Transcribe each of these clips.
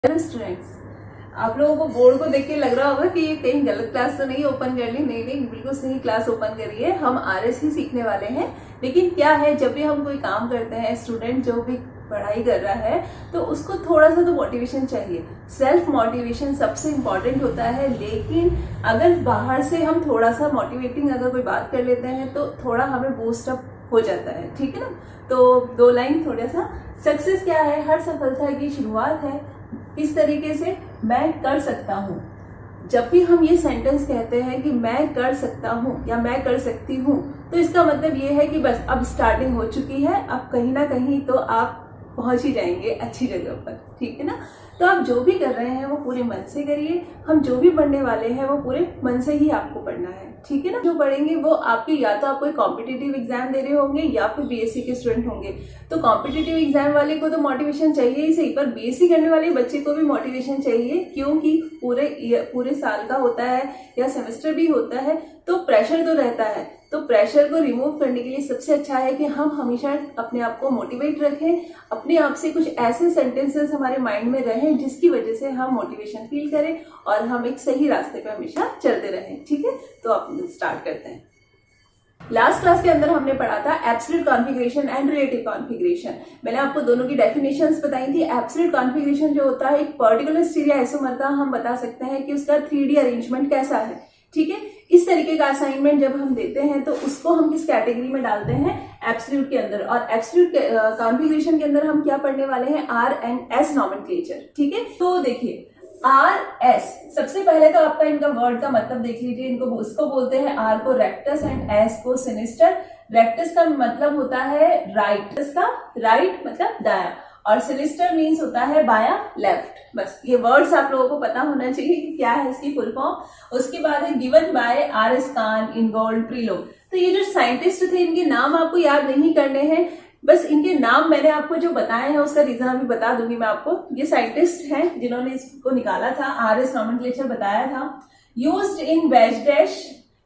Hello students, आप लोगों को बोर्ड को देख के लग रहा होगा कि ये कहीं गलत क्लास तो नहीं ओपन कर ली। नहीं, बिल्कुल सही क्लास ओपन करी है। हम आरएस ही सीखने वाले हैं। लेकिन क्या है, जब भी हम कोई काम करते हैं, स्टूडेंट जो भी पढ़ाई कर रहा है तो उसको थोड़ा सा तो मोटिवेशन चाहिए। सेल्फ मोटिवेशन सबसे इम्पॉर्टेंट होता है। लेकिन अगर बाहर से हम थोड़ा सा मोटिवेटिंग अगर कोई बात कर लेते हैं तो थोड़ा हमें बूस्ट अप हो जाता है। ठीक है ना। तो दो लाइन थोड़ा सा, सक्सेस क्या है? हर सफलता की शुरुआत है। इस तरीके से मैं कर सकता हूँ। जब भी हम ये सेंटेंस कहते हैं कि मैं कर सकता हूँ या मैं कर सकती हूँ, तो इसका मतलब ये है कि बस अब स्टार्टिंग हो चुकी है। अब कहीं ना कहीं तो आप पहुंच ही जाएंगे अच्छी जगह पर। ठीक है ना। तो आप जो भी कर रहे हैं वो पूरे मन से करिए। हम जो भी पढ़ने वाले हैं वो पूरे मन से ही आपको पढ़ना है। ठीक है ना। जो पढ़ेंगे वो आपके, या तो आप कोई कॉम्पिटिटिव एग्जाम दे रहे होंगे या फिर बीएससी के स्टूडेंट होंगे। तो कॉम्पिटिटिव एग्जाम वाले को तो मोटिवेशन चाहिए ही सही, पर बीएससी करने वाले बच्चे को भी मोटिवेशन चाहिए, क्योंकि पूरे साल का होता है या सेमेस्टर भी होता है, तो प्रेशर तो रहता है। तो प्रेशर को रिमूव करने के लिए सबसे अच्छा है कि हम हमेशा अपने आप को मोटिवेट रखें। अपने आप से कुछ ऐसे सेंटेंसेस हमारे माइंड में रहें जिसकी वजह से हम मोटिवेशन फील करें और हम एक सही रास्ते पे हमेशा चलते रहें। ठीक है। तो आप स्टार्ट करते हैं। लास्ट क्लास के अंदर हमने पढ़ा था absolute configuration and relative configuration. मैंने आपको दोनों की डेफिनेशंस बताई थी। एब्सोल्यूट कॉन्फ़िगरेशन जो होता है, एक पर्टिकुलर स्टीरियो आइसोमर का हम बता सकते हैं कि उसका 3D अरेंजमेंट कैसा है। ठीक है। इस तरीके का असाइनमेंट जब हम देते हैं तो उसको हम किस कैटेगरी में डालते हैं? एब्सोल्यूट के अंदर। और एब्सोल्यूट कॉन्फ़िगरेशन के अंदर हम क्या पढ़ने वाले हैं? R and S nomenclature. ठीक है। तो देखिए, आर एस, सबसे पहले तो आपका इनका वर्ड का मतलब देख लीजिए। इनको उसको बोलते हैं, आर को रेक्टस एंड एस को सिनिस्टर। रेक्टस का मतलब होता है राइट, इसका राइट मतलब दाया, और सिनिस्टर मीन्स होता है बाया, लेफ्ट। बस ये वर्ड्स आप लोगों को पता होना चाहिए कि क्या है इसकी फुल फॉर्म। उसके बाद है गिवन बाय आर एस कान, इनगोल्ड, प्रीलोग। तो ये जो साइंटिस्ट थे, इनके नाम आपको याद नहीं करने हैं। बस इनके नाम मैंने आपको जो बताए हैं उसका रीजन अभी बता दूंगी मैं आपको। ये साइंटिस्ट हैं जिन्होंने इसको निकाला था, आर एस नॉमेनक्लेचर बताया था। Used in wedge dash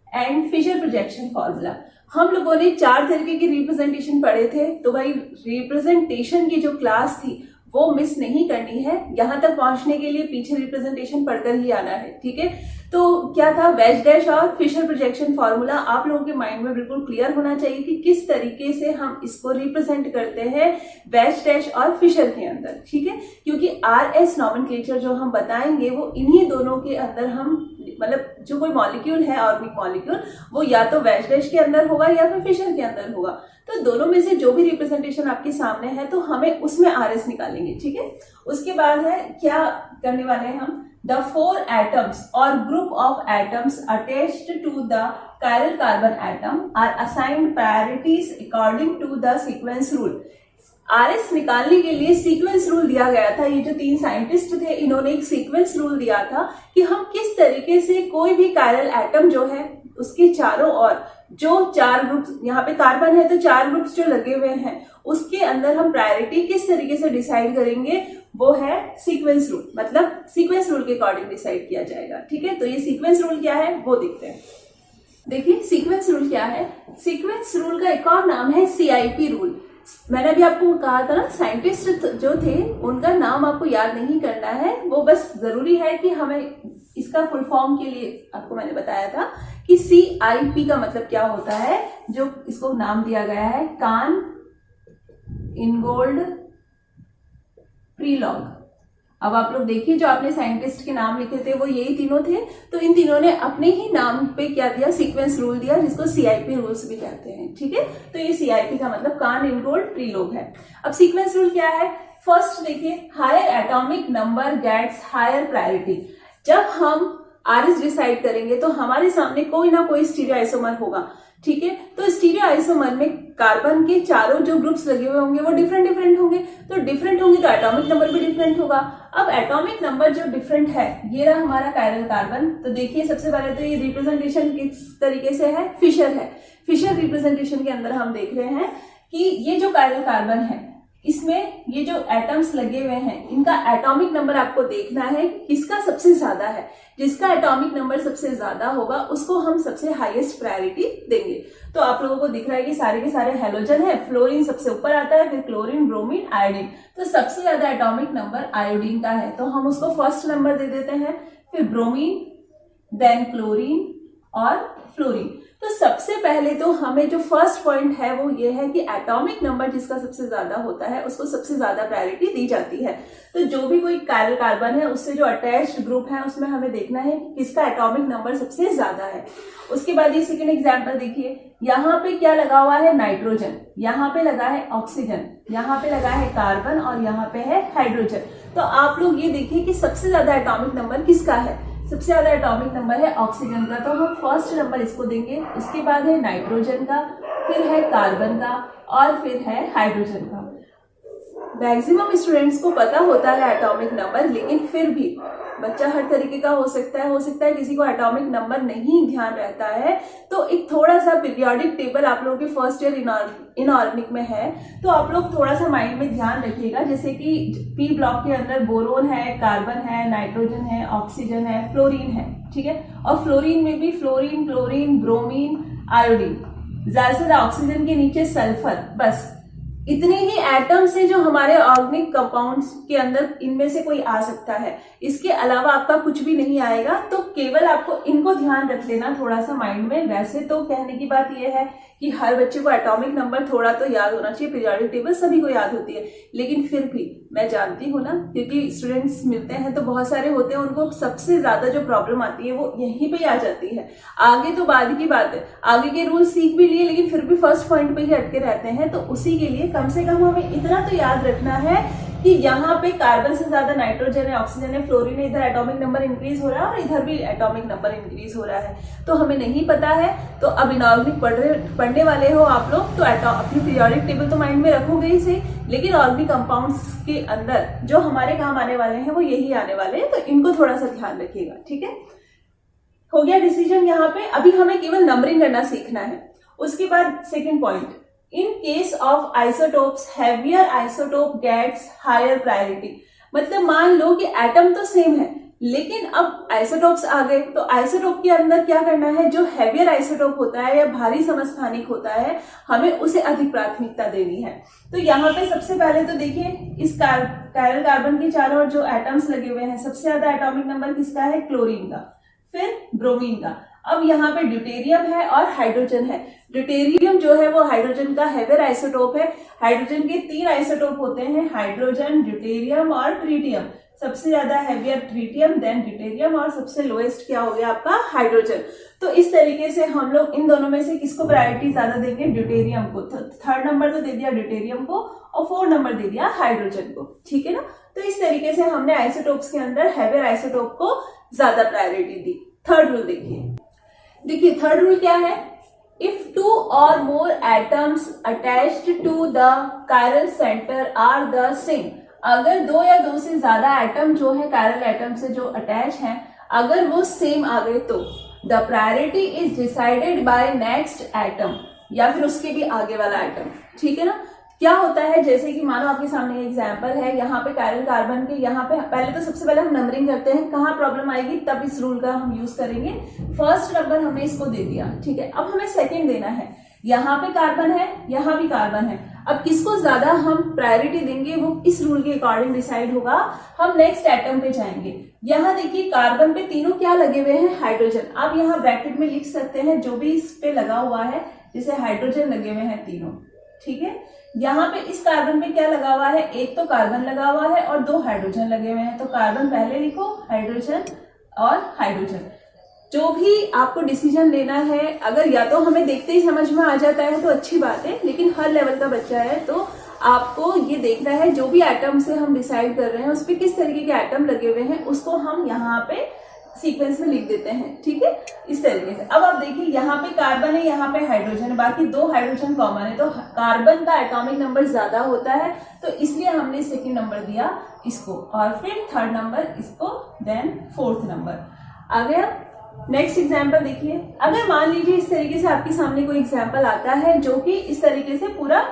and Fischer projection formula. हम लोगों ने 4 तरीके की रिप्रेजेंटेशन पढ़े थे। तो भाई रिप्रेजेंटेशन की जो क्लास थी वो मिस नहीं करनी है। यहां तक पहुंचने के लिए पीछे रिप्रेजेंटेशन पढ़कर ही आना है। ठीक है। तो क्या था? वेज डैश और फिशर प्रोजेक्शन फॉर्मूला आप लोगों के माइंड में बिल्कुल क्लियर होना चाहिए कि किस तरीके से हम इसको रिप्रेजेंट करते हैं वेज डैश और फिशर के अंदर। ठीक है। क्योंकि आर एस नॉमेनक्लेचर जो हम बताएंगे वो इन्हीं दोनों के अंदर हम, मतलब जो कोई मॉलिक्यूल है, ऑर्गेनिक मॉलिक्यूल, वो या तो वेज डैश के अंदर होगा या फिर फिशर के अंदर होगा। तो दोनों में से जो भी रिप्रेजेंटेशन आपके सामने है तो हमें उसमें आर एस निकालेंगे। ठीक है। उसके बाद है, क्या करने वाले हैं हम? The 4 atoms or group of atoms attached to the chiral carbon atom are assigned priorities according to the sequence rule. RS निकालने के लिए सीक्वेंस रूल दिया गया था। ये जो 3 साइंटिस्ट थे, इन्होंने एक सीक्वेंस रूल दिया था कि हम किस तरीके से कोई भी कायरल एटम जो है उसके चारों ओर जो 4 ग्रुप्स, यहाँ पे कार्बन है तो 4 ग्रुप्स जो लगे हुए हैं उसके अंदर हम प्रायोरिटी किस तरीके से डिसाइड करेंगे, वो है सीक्वेंस रूल। मतलब सीक्वेंस रूल के अकॉर्डिंग डिसाइड किया जाएगा। ठीक है। तो ये सीक्वेंस रूल क्या है वो देखते हैं। देखिए सीक्वेंस रूल क्या है। सीक्वेंस रूल का एक और नाम है सीआईपी रूल। मैंने अभी आपको कहा था ना, साइंटिस्ट जो थे उनका नाम आपको याद नहीं करना है। वो बस जरूरी है कि हमें इसका फुल फॉर्म के लिए आपको मैंने बताया था कि सीआईपी का मतलब क्या होता है। जो इसको नाम दिया गया है, कान, इनगोल्ड, प्रीलॉग। अब आप लोग देखिए, जो आपने साइंटिस्ट के नाम लिखे थे वो यही तीनों थे। तो इन तीनों ने अपने ही नाम पे क्या दिया? सीक्वेंस रूल दिया, जिसको सीआईपी रूल्स भी कहते हैं। ठीक है। तो ये सीआईपी का मतलब कान, इनगोल्ड, प्रीलोग है। अब सीक्वेंस रूल क्या है? फर्स्ट देखिए, higher atomic number gets higher priority. जब हम आरएस डिसाइड करेंगे तो हमारे सामने कोई ना कोई स्टीरियो आइसोमर होगा। ठीक है। तो स्टीरियो आइसोमर में कार्बन के चारों जो ग्रुप्स लगे हुए होंगे वो डिफरेंट डिफरेंट होंगे। तो डिफरेंट होंगे तो एटॉमिक नंबर भी डिफरेंट होगा। अब एटॉमिक नंबर जो डिफरेंट है, ये रहा हमारा कायरल कार्बन। तो देखिए, सबसे पहले तो ये रिप्रेजेंटेशन किस तरीके से है? फिशर है। फिशर रिप्रेजेंटेशन के अंदर हम देख रहे हैं कि ये जो कायरल कार्बन है इसमें ये जो एटम्स लगे हुए हैं इनका एटॉमिक नंबर आपको देखना है किसका सबसे ज्यादा है। जिसका एटॉमिक नंबर सबसे ज्यादा होगा उसको हम सबसे हाईएस्ट प्रायोरिटी देंगे। तो आप लोगों को दिख रहा है कि सारे के सारे हेलोजन है, फ्लोरीन सबसे ऊपर आता है, फिर क्लोरीन, ब्रोमीन, आयोडीन। तो सबसे ज्यादा एटॉमिक नंबर आयोडीन का है, तो हम उसको फर्स्ट नंबर दे देते हैं, फिर ब्रोमीन, देन क्लोरीन और फ्लोरीन। तो सबसे पहले तो हमें जो फर्स्ट पॉइंट है वो ये है कि एटॉमिक नंबर जिसका सबसे ज्यादा होता है उसको सबसे ज्यादा प्रायोरिटी दी जाती है। तो जो भी कोई कायरल कार्बन है उससे जो अटैच्ड ग्रुप है उसमें हमें देखना है किसका एटॉमिक नंबर सबसे ज्यादा है। उसके बाद ये सेकेंड एग्जाम्पल देखिए, यहाँ पे क्या लगा हुआ है, नाइट्रोजन, यहाँ पे लगा है ऑक्सीजन, यहाँ पे लगा है कार्बन और यहाँ पे है हाइड्रोजन। तो आप लोग ये देखिए कि सबसे ज्यादा एटॉमिक नंबर किसका है। सबसे ज्यादा एटॉमिक नंबर है ऑक्सीजन का, तो हम फर्स्ट नंबर इसको देंगे। उसके बाद है नाइट्रोजन का, फिर है कार्बन का और फिर है हाइड्रोजन का। मैक्सिमम स्टूडेंट्स को पता होता है एटॉमिक नंबर, लेकिन फिर भी बच्चा हर तरीके का हो सकता है किसी को एटॉमिक नंबर नहीं ध्यान रहता है। तो एक थोड़ा सा पीरियोडिक टेबल आप लोगों के फर्स्ट ईयर इनऑर्गेनिक में है, तो आप लोग थोड़ा सा माइंड में ध्यान रखिएगा। जैसे कि पी ब्लॉक के अंदर बोरोन है, कार्बन है, नाइट्रोजन है, ऑक्सीजन है, फ्लोरीन है, ठीक है। और फ्लोरीन में भी फ्लोरीन, क्लोरीन, ब्रोमीन, आयोडीन, ज्यादा से ज्यादा ऑक्सीजन के नीचे सल्फर, बस इतने ही एटम्स है जो हमारे ऑर्गेनिक कंपाउंड्स के अंदर इनमें से कोई आ सकता है। इसके अलावा आपका कुछ भी नहीं आएगा। तो केवल आपको इनको ध्यान रख लेना थोड़ा सा माइंड में। वैसे तो कहने की बात यह है कि हर बच्चे को एटॉमिक नंबर थोड़ा तो याद होना चाहिए, पीरियोडिक टेबल सभी को याद होती है, लेकिन फिर भी मैं जानती हूँ ना, क्योंकि स्टूडेंट्स मिलते हैं तो बहुत सारे होते हैं, उनको सबसे ज्यादा जो प्रॉब्लम आती है वो यहीं पे आ जाती है। आगे तो बाद की बात है, आगे के रूल सीख भी लिए लेकिन फिर भी फर्स्ट पॉइंट पे ही अटके रहते हैं। तो उसी के लिए कम से कम हमें इतना तो याद रखना है कि यहाँ पे कार्बन से ज्यादा नाइट्रोजन है, ऑक्सीजन है, फ्लोरीन है, इधर एटॉमिक नंबर इंक्रीज हो रहा है और इधर भी एटॉमिक नंबर इंक्रीज हो रहा है। तो हमें नहीं पता है, तो अब इनऑर्गेनिक पढ़ने वाले हो आप लोग, तो अपनी पीरियोडिक टेबल तो माइंड में रखोगे ही सही, लेकिन ऑर्गेनिक कंपाउंड्स के अंदर जो हमारे काम आने वाले हैं वो यही आने वाले हैं, तो इनको थोड़ा सा ध्यान रखिएगा, ठीक है। हो गया डिसीजन यहाँ पे। अभी हमें केवल नंबरिंग करना सीखना है। उसके बाद second point, in case of isotopes heavier isotope gets higher priority। मतलब मान लो कि एटम तो सेम है लेकिन अब आइसोटोप्स आ गए, तो आइसोटोप के अंदर क्या करना है, जो हैवियर आइसोटोप होता है या भारी समस्थानिक होता है हमें उसे अधिक प्राथमिकता देनी है। तो यहाँ पे सबसे पहले तो देखिए इस कायरल कार्बन के चारों ओर जो एटम्स लगे हुए हैं, सबसे ज्यादा एटॉमिक नंबर किसका है, क्लोरीन का, फिर ब्रोमीन का। अब यहाँ पे ड्यूटेरियम है और हाइड्रोजन है। ड्यूटेरियम जो है वो हाइड्रोजन का हैवियर आइसोटोप है। हाइड्रोजन के 3 आइसोटोप होते हैं, हाइड्रोजन, ड्यूटेरियम और ट्रीटियम। सबसे ज्यादा हैवियर ट्रीटियम, देन ड्यूटेरियम और सबसे लोएस्ट क्या हो गया आपका, हाइड्रोजन। तो इस तरीके से हम लोग इन दोनों में से किसको प्रायोरिटी ज्यादा देंगे, ड्यूटेरियम को। थर्ड नंबर तो दे दिया ड्यूटेरियम को और 4 नंबर दे दिया हाइड्रोजन को, ठीक है ना। तो इस तरीके से हमने आइसोटोप्स के अंदर हैवियर आइसोटोप को ज्यादा प्रायोरिटी दी। थर्ड रूल देखिए थर्ड रूल क्या है, if 2 or more atoms attached to the chiral center are the same। अगर 2 या 2 से ज्यादा एटम जो है कायरल एटम से जो अटैच हैं, अगर वो सेम आ गए तो the priority is decided by next atom, या फिर उसके भी आगे वाला एटम, ठीक है ना। क्या होता है, जैसे कि मानो आपके सामने एग्जांपल है, यहाँ पे कायरल कार्बन के, यहाँ पे पहले तो सबसे पहले हम नंबरिंग करते हैं, कहाँ प्रॉब्लम आएगी तब इस रूल का हम यूज करेंगे। फर्स्ट नंबर हमने इसको दे दिया, ठीक है। अब हमें सेकंड देना है, यहाँ पे कार्बन है, यहाँ भी कार्बन है। अब किसको ज्यादा हम प्रायोरिटी देंगे वो इस रूल के अकॉर्डिंग डिसाइड होगा। हम नेक्स्ट एटम पे जाएंगे। यहाँ देखिए कार्बन पे तीनों क्या लगे हुए हैं, हाइड्रोजन। आप यहाँ ब्रैकेट में लिख सकते हैं जो भी इस पे लगा हुआ है, जैसे हाइड्रोजन लगे हुए हैं तीनों, ठीक है। यहाँ पे इस कार्बन पे क्या लगा हुआ है, एक तो कार्बन लगा हुआ है और 2 हाइड्रोजन लगे हुए हैं। तो कार्बन पहले लिखो, हाइड्रोजन और हाइड्रोजन। जो भी आपको डिसीजन लेना है, अगर या तो हमें देखते ही समझ में आ जाता है तो अच्छी बात है, लेकिन हर लेवल का बच्चा है तो आपको ये देखना है जो भी एटम से हम डिसाइड कर रहे हैं उस पर किस तरीके के एटम लगे हुए हैं, उसको हम यहाँ पे सीक्वेंस में लिख देते हैं, ठीक है, इस तरीके से। अब आप देखिए यहाँ पे कार्बन है, यहाँ पे हाइड्रोजन है, बाकी 2 हाइड्रोजन कॉमन है, तो कार्बन का एटॉमिक नंबर ज्यादा होता है, तो इसलिए हमने सेकंड नंबर दिया इसको, और फिर थर्ड नंबर इसको, देन फोर्थ नंबर आ गया। नेक्स्ट एग्जाम्पल देखिए, अगर मान लीजिए इस तरीके से आपके सामने कोई एग्जाम्पल आता है जो कि इस तरीके से पूरा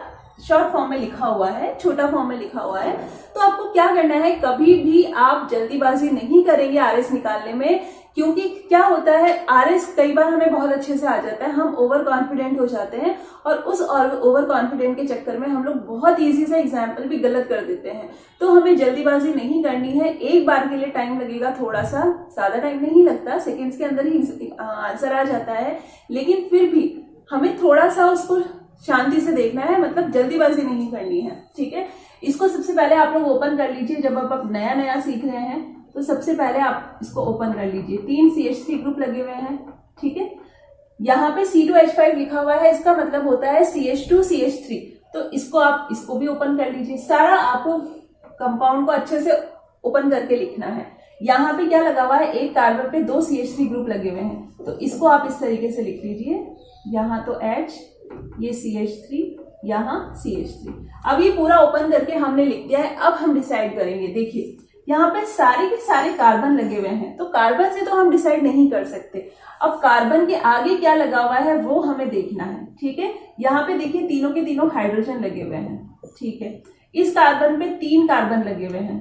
शॉर्ट फॉर्म में लिखा हुआ है, छोटा फॉर्म में लिखा हुआ है। तो आपको क्या करना है, कभी भी आप जल्दीबाजी नहीं करेंगे आरएस निकालने में, क्योंकि क्या होता है आरएस कई बार हमें बहुत अच्छे से आ जाता है, हम ओवर कॉन्फिडेंट हो जाते हैं और उस ओवर कॉन्फिडेंट के चक्कर में हम लोग बहुत इजी सा एग्जाम्पल भी गलत कर देते हैं। तो हमें जल्दीबाजी नहीं करनी है। एक बार के लिए टाइम लगेगा, थोड़ा सा, ज्यादा टाइम नहीं लगता, सेकेंड्स के अंदर ही आंसर आ जाता है, लेकिन फिर भी हमें थोड़ा सा उसको शांति से देखना है, मतलब जल्दीबाजी नहीं करनी है, ठीक है। इसको सबसे पहले आप लोग ओपन कर लीजिए। जब आप नया नया सीख रहे हैं तो सबसे पहले आप इसको ओपन कर लीजिए। 3 CH3 ग्रुप लगे हुए हैं, ठीक है। यहाँ पे C2H5 लिखा हुआ है, इसका मतलब होता है CH2 CH3। तो इसको भी ओपन कर लीजिए। सारा आपको कंपाउंड को अच्छे से ओपन करके लिखना है। यहाँ पे क्या लगा हुआ है, एक कार्बन पे 2 CH3 ग्रुप लगे हुए हैं, तो इसको आप इस तरीके से लिख लीजिए। यहाँ तो H, ये CH3, यहाँ CH3। अब ये पूरा ओपन करके हमने लिख दिया है। अब हम डिसाइड करेंगे। देखिए यहाँ पे सारे के सारे कार्बन लगे हुए हैं, तो कार्बन से तो हम डिसाइड नहीं कर सकते। अब कार्बन के आगे क्या लगा हुआ है वो हमें देखना है, ठीक है। यहाँ पे देखिए तीनों के तीनों हाइड्रोजन लगे हुए हैं, ठीक है। इस कार्बन पे 3 कार्बन लगे हुए हैं,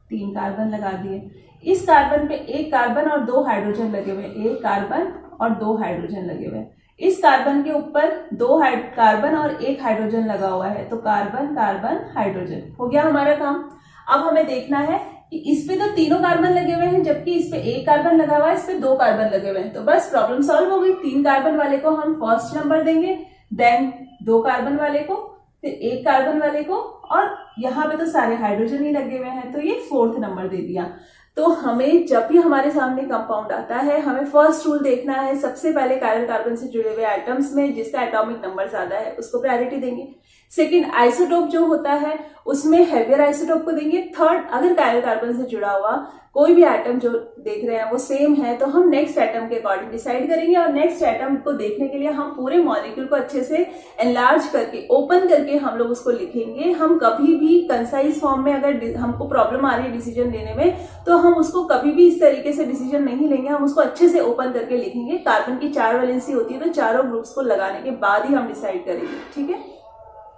3 कार्बन लगा दिए। इस कार्बन पे 1 कार्बन और 2 हाइड्रोजन लगे हुए, 1 कार्बन और 2 हाइड्रोजन लगे हुए। इस कार्बन के ऊपर 2 कार्बन और 1 हाइड्रोजन लगा हुआ है, तो कार्बन कार्बन हाइड्रोजन हो गया हमारा काम। अब हमें देखना है कि इस पे तो तीनों कार्बन लगे हुए हैं, जबकि इस पे 1 कार्बन लगा हुआ है, इस पे 2 कार्बन लगे हुए हैं। तो बस प्रॉब्लम सॉल्व हो गई। 3 कार्बन वाले को हम फर्स्ट नंबर देंगे, देन 2 कार्बन वाले को, फिर 1 कार्बन वाले को, और यहाँ पे तो सारे हाइड्रोजन ही लगे हुए हैं, तो ये 4th नंबर दे दिया। तो हमें जब भी हमारे सामने कंपाउंड आता है, हमें फर्स्ट रूल देखना है। सबसे पहले कायरल कार्बन से जुड़े हुए एटम्स में जिसका एटॉमिक नंबर ज्यादा है उसको प्रायोरिटी देंगे। सेकंड, आइसोटोप जो होता है उसमें हेवियर आइसोटोप को देंगे। थर्ड, अगर कायरल कार्बन से जुड़ा हुआ कोई भी एटम जो देख रहे हैं वो सेम है, तो हम नेक्स्ट एटम के अकॉर्डिंग डिसाइड करेंगे। और नेक्स्ट एटम को देखने के लिए हम पूरे मॉलिक्यूल को अच्छे से एनलार्ज करके, ओपन करके हम लोग उसको लिखेंगे। हम कभी भी कंसाइज फॉर्म में, अगर हमको प्रॉब्लम आ रही है डिसीजन लेने में, तो हम उसको कभी भी इस तरीके से डिसीजन नहीं लेंगे, हम उसको अच्छे से ओपन करके लिखेंगे। कार्बन की 4 वैलेंसी होती है, तो चारों ग्रुप्स को लगाने के बाद ही हम डिसाइड करेंगे, ठीक है।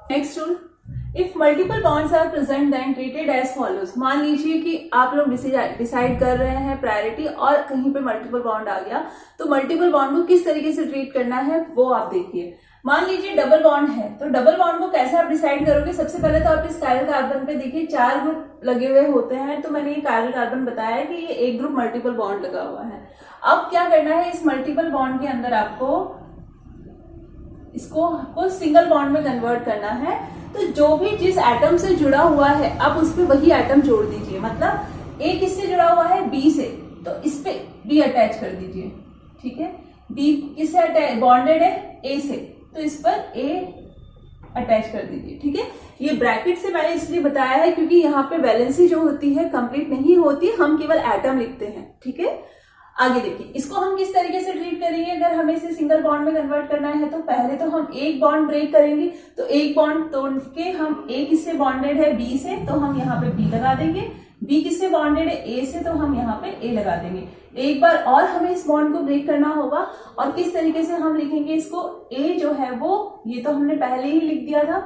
Next rule, if multiple bonds are present then treated as follows. मान लीजिए कि आप लोग डिसाइड कर रहे हैं प्रायोरिटी और कहीं पे मल्टीपल बॉन्ड आ गया, तो मल्टीपल बॉन्ड को किस तरीके से ट्रीट करना है वो आप देखिए। मान लीजिए डबल बॉन्ड है, तो डबल बॉन्ड को कैसे आप डिसाइड करोगे। सबसे पहले तो आप इस कायरल कार्बन पे देखिए 4 ग्रुप लगे हुए होते हैं, तो मैंने ये कायरल कार्बन बताया कि ये एक ग्रुप मल्टीपल बॉन्ड लगा हुआ है। अब क्या करना है, इस मल्टीपल बॉन्ड के अंदर आपको इसको सिंगल बॉन्ड में कन्वर्ट करना है। तो जो भी जिस एटम से जुड़ा हुआ है आप उस पे वही एटम जोड़ दीजिए। मतलब ए किससे जुड़ा हुआ है, बी से, तो इस पे बी अटैच कर दीजिए, ठीक है। बी किससे बॉन्डेड है, ए से, तो इस पर ए अटैच कर दीजिए, ठीक है। ये ब्रैकेट से मैंने इसलिए बताया है क्योंकि यहाँ पे वैलेंसी जो होती है कंप्लीट नहीं होती, हम केवल एटम लिखते हैं, ठीक है। आगे देखिए इसको हम किस तरीके से ट्रीट करेंगे। अगर हमें इसे सिंगल बॉन्ड में कन्वर्ट करना है तो पहले तो हम एक बॉन्ड ब्रेक करेंगे। तो एक बॉन्ड तोड़ के हम ए किससे बॉन्डेड है, बी से, तो हम यहाँ पे बी लगा देंगे। बी किससे बॉन्डेड है, ए से, तो हम यहाँ पे ए लगा देंगे। एक बार और हमें इस बॉन्ड को ब्रेक करना होगा, और किस तरीके से हम लिखेंगे इसको। ए जो है वो, ये तो हमने पहले ही लिख दिया था।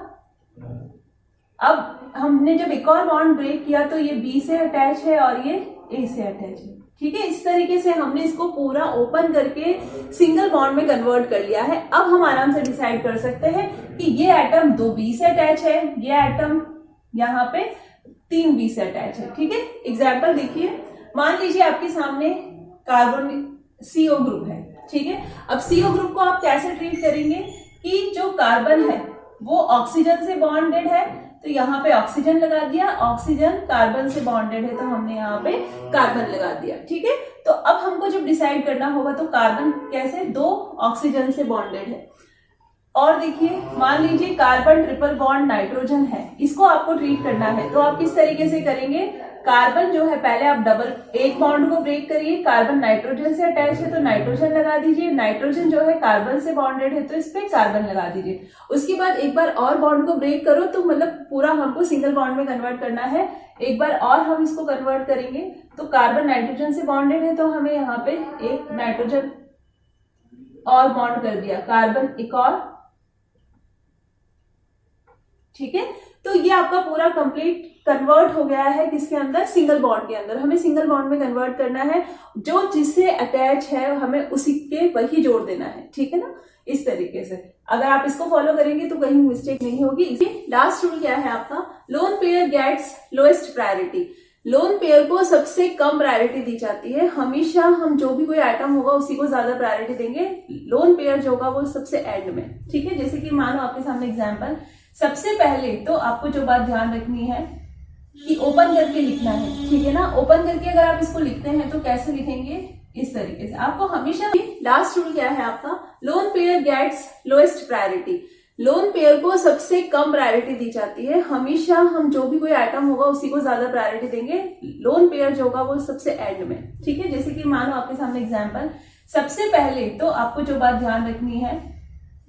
अब हमने जब एक और बॉन्ड ब्रेक किया तो ये बी से अटैच है और ये ए से अटैच है, ठीक है। इस तरीके से हमने इसको पूरा ओपन करके सिंगल बॉन्ड में कन्वर्ट कर लिया है। अब हम आराम से डिसाइड कर सकते हैं कि ये एटम 2 बी से अटैच है, ये एटम यहाँ पे 3 बी से अटैच है, ठीक है। एग्जाम्पल देखिए, मान लीजिए आपके सामने कार्बन CO ग्रुप है, ठीक है। अब CO ग्रुप को आप कैसे ट्रीट करेंगे कि जो कार्बन है वो ऑक्सीजन से बॉन्डेड है, तो यहाँ पे ऑक्सीजन लगा दिया। ऑक्सीजन कार्बन से बॉन्डेड है, तो हमने यहाँ पे कार्बन लगा दिया, ठीक है। तो अब हमको जब डिसाइड करना होगा तो कार्बन कैसे, 2 ऑक्सीजन से बॉन्डेड है। और देखिए मान लीजिए कार्बन ट्रिपल बॉन्ड नाइट्रोजन है, इसको आपको ट्रीट करना है, तो आप किस तरीके से करेंगे। कार्बन जो है पहले आप एक बॉन्ड को ब्रेक करिए। कार्बन नाइट्रोजन से अटैच है तो नाइट्रोजन लगा दीजिए। नाइट्रोजन जो है कार्बन से बॉन्डेड है तो इस पे कार्बन लगा दीजिए। उसके बाद एक बार और बॉन्ड को ब्रेक करो, तो मतलब पूरा हमको सिंगल बॉन्ड में कन्वर्ट करना है। एक बार और हम इसको कन्वर्ट करेंगे, तो कार्बन नाइट्रोजन से बॉन्डेड है तो हमें यहाँ पे एक नाइट्रोजन और बॉन्ड कर दिया, कार्बन एक और, ठीक है। तो ये आपका पूरा कंप्लीट कन्वर्ट हो गया है किसके अंदर, सिंगल बॉन्ड के अंदर। हमें सिंगल बॉन्ड में कन्वर्ट करना है, जो जिससे अटैच है हमें उसी के वही जोड़ देना है, ठीक है ना। इस तरीके से अगर आप इसको फॉलो करेंगे तो कहीं मिस्टेक नहीं होगी। इसी लास्ट रूल क्या है आपका, lone pair gets lowest priority. Lone pair को सबसे कम प्रायोरिटी दी जाती है। हमेशा हम जो भी कोई आइटम होगा उसी को ज्यादा प्रायोरिटी देंगे। लोन पेयर जो होगा वो सबसे एंड में, ठीक है। जैसे कि मानो आपके सामने एग्जांपल, सबसे पहले तो आपको जो बात ध्यान रखनी है कि ओपन करके लिखना है, ठीक है ना। ओपन करके अगर आप इसको लिखते हैं तो कैसे लिखेंगे, इस तरीके से। आपको हमेशा, लास्ट रूल क्या है आपका, lone pair gets lowest priority. Lone pair को सबसे कम प्रायोरिटी दी जाती है। हमेशा हम जो भी कोई आइटम होगा उसी को ज्यादा प्रायोरिटी देंगे। लोन पेयर जो होगा वो सबसे एंड में, ठीक है। जैसे कि मानो आपके सामने एग्जांपल, सबसे पहले तो आपको जो बात ध्यान रखनी है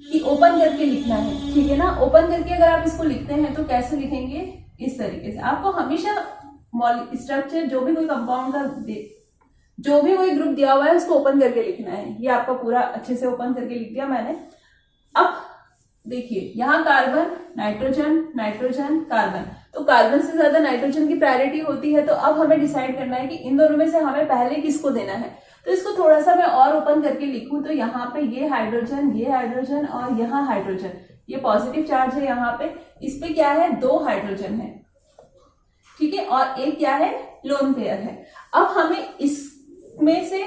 कि ओपन करके लिखना है, ठीक है ना। ओपन करके अगर आप इसको लिखते हैं तो कैसे लिखेंगे, इस तरीके से। आपको हमेशा स्ट्रक्चर जो भी कोई कंपाउंड का जो भी कोई ग्रुप दिया हुआ है उसको ओपन करके लिखना है। ये आपका पूरा अच्छे से ओपन करके लिख दिया मैंने। अब देखिए यहाँ कार्बन, नाइट्रोजन, नाइट्रोजन, कार्बन, तो कार्बन से ज्यादा नाइट्रोजन की प्रायोरिटी होती है। तो अब हमें डिसाइड करना है कि इन दोनों में से हमें पहले किसको देना है। तो इसको थोड़ा सा मैं और ओपन करके लिखूं तो यहाँ पे ये हाइड्रोजन और यहाँ हाइड्रोजन, ये पॉजिटिव चार्ज है यहाँ पे। इस पे क्या है, 2 हाइड्रोजन है, ठीक है, और एक क्या है, लोन पेयर है। अब हमें इसमें से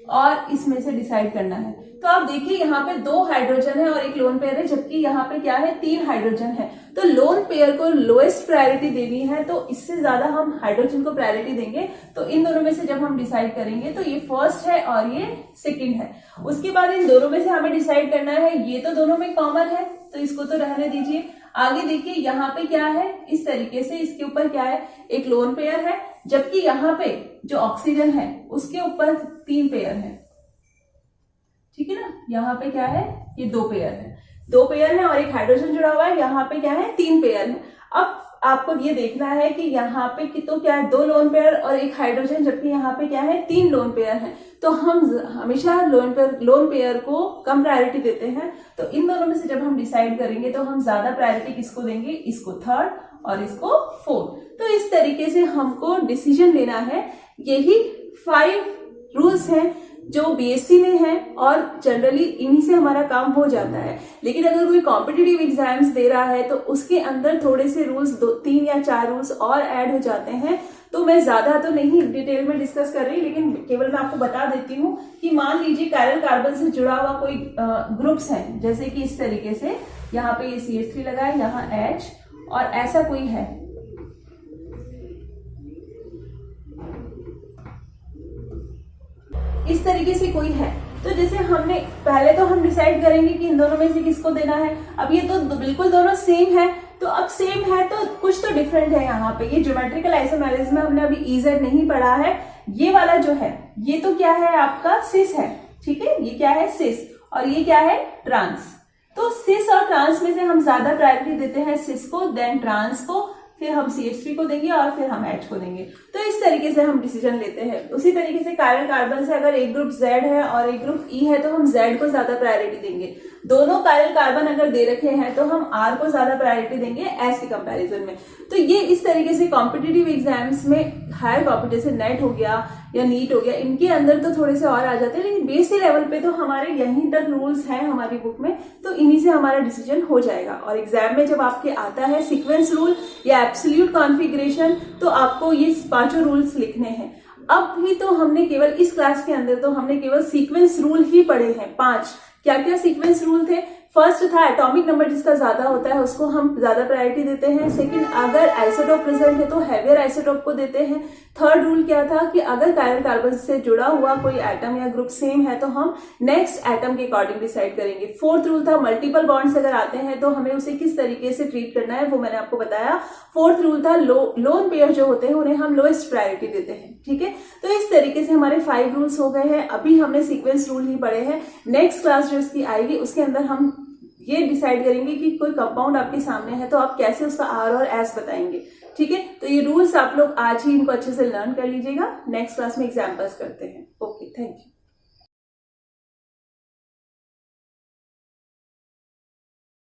और इसमें से डिसाइड करना है। तो आप देखिए यहाँ पे 2 हाइड्रोजन है और एक लोन पेयर है, जबकि यहाँ पे क्या है, 3 हाइड्रोजन है। तो लोन पेयर को लोएस्ट प्रायोरिटी देनी है, तो इससे ज्यादा हम हाइड्रोजन को प्रायोरिटी देंगे। तो इन दोनों में से जब हम डिसाइड करेंगे तो ये फर्स्ट है और ये सेकंड है। उसके बाद इन दोनों में से हमें डिसाइड करना है, ये तो दोनों में कॉमन है तो इसको तो रहने दीजिए। आगे देखिए यहाँ पे क्या है, इस तरीके से इसके ऊपर क्या है, एक लोन पेयर है, जबकि यहाँ पे जो ऑक्सीजन है उसके ऊपर 3 पेयर है, ठीक है ना। यहाँ पे क्या है, ये 2 पेयर है, 2 पेयर है और एक हाइड्रोजन जुड़ा हुआ है। यहाँ पे क्या है, 3 पेयर है। अब आपको ये देखना है कि यहाँ पे कि तो क्या है, 2 लोन पेयर और एक हाइड्रोजन, जबकि यहाँ पे क्या है, 3 लोन पेयर है। तो हम हमेशा लोन पेयर को कम प्रायोरिटी देते हैं। तो इन दोनों में से जब हम डिसाइड करेंगे तो हम ज्यादा प्रायोरिटी किसको देंगे, इसको 3rd और इसको 4th। तो इस तरीके से हमको डिसीजन लेना है। यही 5 रूल्स हैं जो बीएससी में है और जनरली इन्हीं से हमारा काम हो जाता है। लेकिन अगर कोई कॉम्पिटिटिव एग्जाम्स दे रहा है तो उसके अंदर थोड़े से रूल्स 3 या 4 रूल्स और ऐड हो जाते हैं। तो मैं ज्यादा तो नहीं डिटेल में डिस्कस कर रही, लेकिन केवल मैं आपको बता देती हूँ कि मान लीजिए कायरल कार्बन से जुड़ा हुआ कोई ग्रुप्स है, जैसे कि इस तरीके से यहाँ पे ये CH3 लगा है, यहाँ H, और ऐसा कोई है, इस तरीके से कोई है। तो जैसे हमने पहले तो हम डिसाइड करेंगे कि इन दोनों में से किसको देना है। अब ये तो बिल्कुल दोनों सेम है, तो अब सेम है तो कुछ तो डिफरेंट है यहाँ पे। ये ज्योमेट्रिकल आइसोमेरिज्म में हमने अभी EZ नहीं पढ़ा है। ये वाला जो है ये तो क्या है, आपका सिस है, ठीक है। ये क्या है, सिस, और ये क्या है, ट्रांस। तो सिस और ट्रांस में से हम ज्यादा प्रायोरिटी देते हैं सिस को, देन ट्रांस को, फिर हम CH3 को देंगे और फिर हम H को देंगे। तो इस तरीके से हम डिसीजन लेते हैं। उसी तरीके से कायरल कार्बन से अगर एक ग्रुप Z है और एक ग्रुप E है तो हम Z को ज्यादा प्रायोरिटी देंगे। दोनों कायरल कार्बन अगर दे रखे हैं तो हम R को ज्यादा प्रायोरिटी देंगे S के कंपैरिजन में। तो ये इस तरीके से कॉम्पिटिटिव एग्जाम्स में, हायर कॉम्पिटिशन, नेट हो गया या नीट हो गया, इनके अंदर तो थोड़े से और आ जाते हैं, लेकिन बेसिक लेवल पे तो हमारे यहीं तक रूल्स हैं हमारी बुक में। तो इन्हीं से हमारा डिसीजन हो जाएगा। और एग्जाम में जब आपके आता है सीक्वेंस रूल या एब्सोल्यूट कॉन्फ़िगरेशन, तो आपको ये 5 रूल्स लिखने हैं। अब भी तो हमने केवल इस क्लास के अंदर तो हमने केवल सीक्वेंस रूल ही पढ़े हैं 5। क्या क्या सीक्वेंस रूल थे? फर्स्ट था एटॉमिक नंबर जिसका ज्यादा होता है उसको हम ज्यादा प्रायोरिटी देते हैं। सेकंड, अगर आइसोटोप प्रेजेंट है तो हैवियर आइसोटोप को देते हैं। थर्ड रूल क्या था कि अगर कायरल कार्बन से जुड़ा हुआ कोई एटम या ग्रुप सेम है तो हम नेक्स्ट एटम के अकॉर्डिंग डिसाइड करेंगे। फोर्थ रूल था मल्टीपल बॉन्ड्स अगर आते हैं तो हमें उसे किस तरीके से ट्रीट करना है, वो मैंने आपको बताया। फोर्थ रूल था लोन पेयर जो होते हैं उन्हें हम लोएस्ट प्रायोरिटी देते हैं। ठीक है, तो इस तरीके से हमारे 5 रूल्स हो गए हैं। अभी हमने सीक्वेंस रूल ही पढ़े हैं। नेक्स्ट क्लास जो इसकी आएगी उसके अंदर हम ये डिसाइड करेंगे कि कोई कंपाउंड आपके सामने है तो आप कैसे उसका R और S बताएंगे। ठीक है, तो ये रूल्स आप लोग आज ही इनको अच्छे से लर्न कर लीजिएगा। नेक्स्ट क्लास में एग्जाम्पल्स करते हैं। Okay, thank you.